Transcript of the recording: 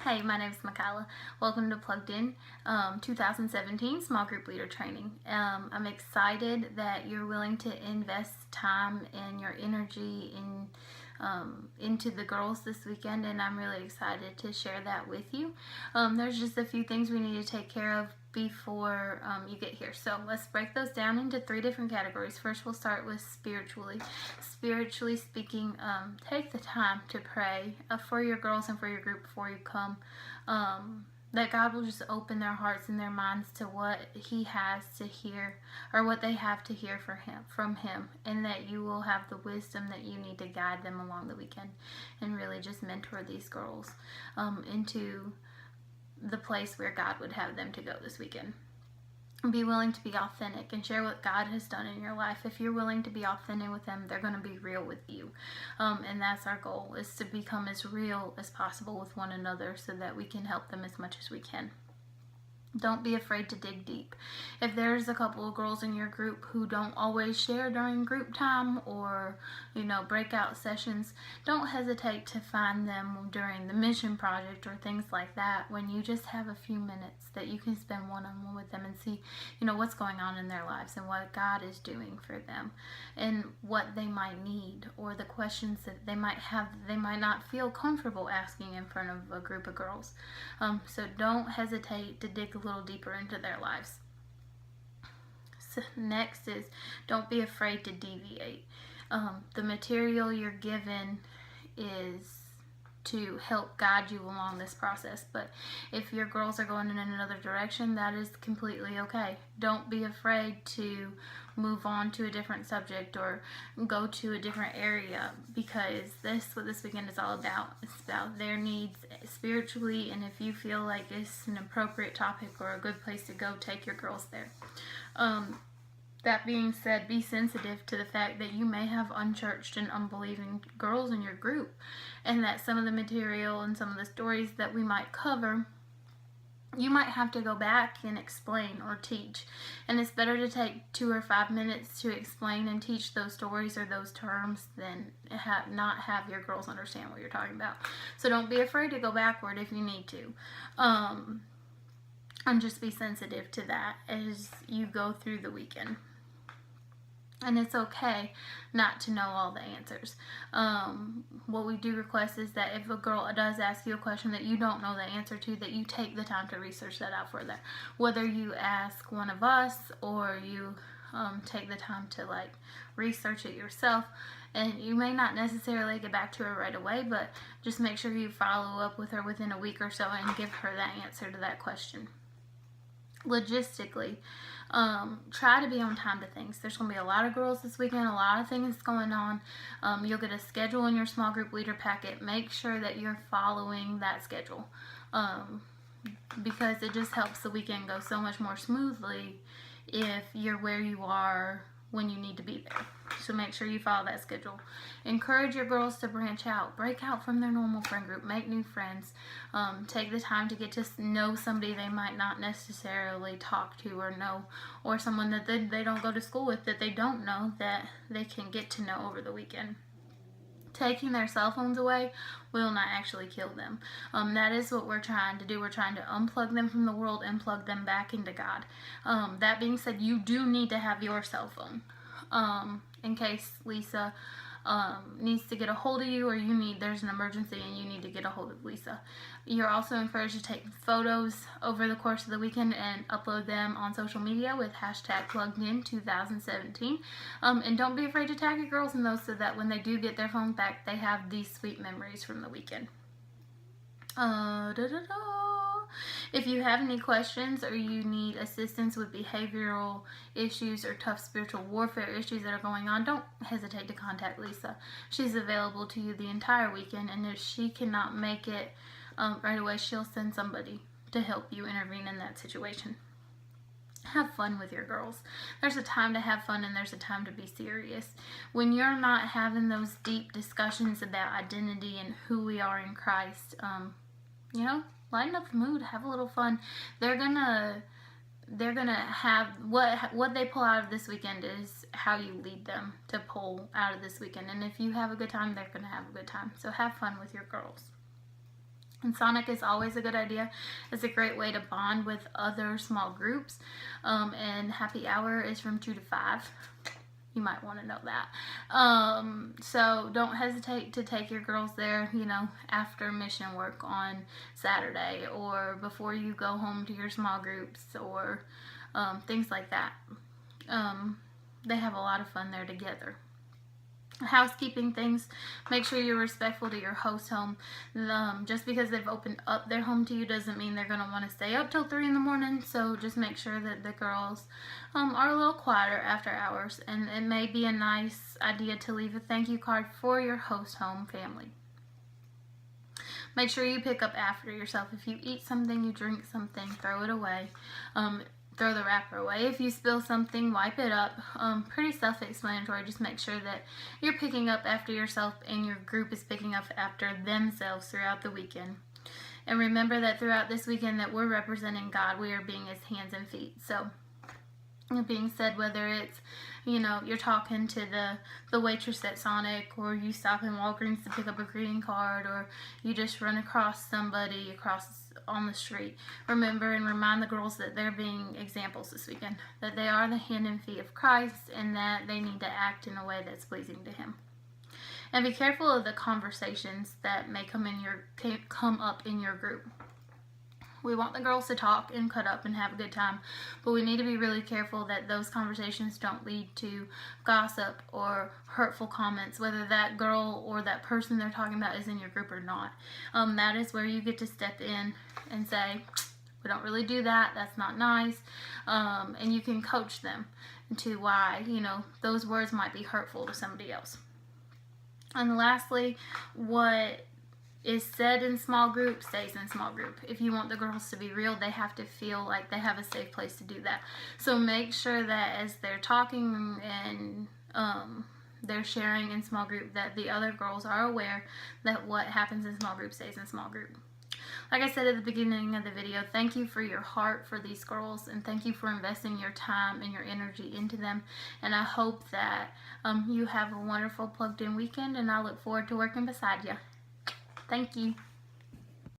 Hey, my name is Michaela. Welcome to Plugged In 2017 Small Group Leader Training. I'm excited that you're willing to invest time and your energy into the girls this weekend, and I'm really excited to share that with you. There's just a few things we need to take care of before you get here. So let's break those down into 3 different categories. First, we'll start with spiritually. Spiritually speaking, take the time to pray for your girls and for your group before you come. That God will just open their hearts and their minds to what He has to hear, or what they have to hear from Him, and that you will have the wisdom that you need to guide them along the weekend, and really just mentor these girls into the place where God would have them to go this weekend. Be willing to be authentic and share what God has done in your life. If you're willing to be authentic with them, they're going to be real with you. And that's our goal, is to become as real as possible with one another so that we can help them as much as we can. Don't be afraid to dig deep. If there's a couple of girls in your group who don't always share during group time or, breakout sessions, don't hesitate to find them during the mission project or things like that, when you just have a few minutes that you can spend one-on-one with them and see, what's going on in their lives and what God is doing for them and what they might need, or the questions that they might have that they might not feel comfortable asking in front of a group of girls. So don't hesitate to dig a little deeper into their lives. So next is, don't be afraid to deviate. The material you're given is to help guide you along this process, but if your girls are going in another direction, that is completely okay. Don't be afraid to move on to a different subject or go to a different area, because what this weekend is all about. It's about their needs spiritually, and if you feel like it's an appropriate topic or a good place to go, take your girls there. That being said, be sensitive to the fact that you may have unchurched and unbelieving girls in your group, and that some of the material and some of the stories that we might cover, you might have to go back and explain or teach. And it's better to take 2 or 5 minutes to explain and teach those stories or those terms than not have your girls understand what you're talking about. So don't be afraid to go backward if you need to. And just be sensitive to that as you go through the weekend. And it's okay not to know all the answers. What we do request is that if a girl does ask you a question that you don't know the answer to, that you take the time to research that out for them. Whether you ask one of us or you take the time to research it yourself. And you may not necessarily get back to her right away, but just make sure you follow up with her within a week or so and give her that answer to that question. Logistically, try to be on time to things. There's going to be a lot of girls this weekend, a lot of things going on. You'll get a schedule in your small group leader packet. Make sure that you're following that schedule, because it just helps the weekend go so much more smoothly if you're where you are when you need to be there. So make sure you follow that schedule. Encourage your girls to branch out. Break out from their normal friend group. Make new friends. Take the time to get to know somebody they might not necessarily talk to or know, or someone that they don't go to school with that they don't know, that they can get to know over the weekend. Taking their cell phones away will not actually kill them. That is what we're trying to do. We're trying to unplug them from the world and plug them back into God. That being said, you do need to have your cell phone in case Lisa needs to get a hold of you, or there's an emergency and you need to get a hold of Lisa. You're also encouraged to take photos over the course of the weekend and upload them on social media with hashtag PluggedIn2017. And don't be afraid to tag your girls in those, so that when they do get their phones back, they have these sweet memories from the weekend. If you have any questions or you need assistance with behavioral issues or tough spiritual warfare issues that are going on, don't hesitate to contact Lisa. She's available to you the entire weekend, and if she cannot make it right away, she'll send somebody to help you intervene in that situation. Have fun with your girls. There's a time to have fun and there's a time to be serious. When you're not having those deep discussions about identity and who we are in Christ, lighten up the mood, have a little fun. They're gonna have what they pull out of this weekend is how you lead them to pull out of this weekend. And if you have a good time, they're gonna have a good time. So have fun with your girls. And Sonic is always a good idea. It's a great way to bond with other small groups. And happy hour is from 2 to 5. You might want to know that. So don't hesitate to take your girls there, after mission work on Saturday or before you go home to your small groups or things like that. They have a lot of fun there together. Housekeeping things, make sure you're respectful to your host home. Just because they've opened up their home to you doesn't mean they're going to want to stay up till 3 in the morning, so just make sure that the girls are a little quieter after hours, and it may be a nice idea to leave a thank you card for your host home family. Make sure you pick up after yourself. If you eat something, you drink something, throw it away. Throw the wrapper away. If you spill something, wipe it up. Pretty self-explanatory. Just make sure that you're picking up after yourself and your group is picking up after themselves throughout the weekend. And remember that throughout this weekend that we're representing God, we are being His hands and feet. So, being said, whether it's, you're talking to the waitress at Sonic, or you stop in Walgreens to pick up a greeting card, or you just run across somebody on the street, remember and remind the girls that they're being examples this weekend, that they are the hand and feet of Christ, and that they need to act in a way that's pleasing to Him. And be careful of the conversations that may come up in your group. We want the girls to talk and cut up and have a good time, but we need to be really careful that those conversations don't lead to gossip or hurtful comments, whether that girl or that person they're talking about is in your group or not. That is where you get to step in and say, we don't really do that, that's not nice, and you can coach them into why, those words might be hurtful to somebody else. And lastly, what is said in small group stays in small group. If you want the girls to be real, they have to feel like they have a safe place to do that. So make sure that as they're talking and they're sharing in small group, that the other girls are aware that what happens in small group stays in small group. Like I said at the beginning of the video, thank you for your heart for these girls, and thank you for investing your time and your energy into them. And I hope that you have a wonderful plugged in weekend, and I look forward to working beside you. Thank you.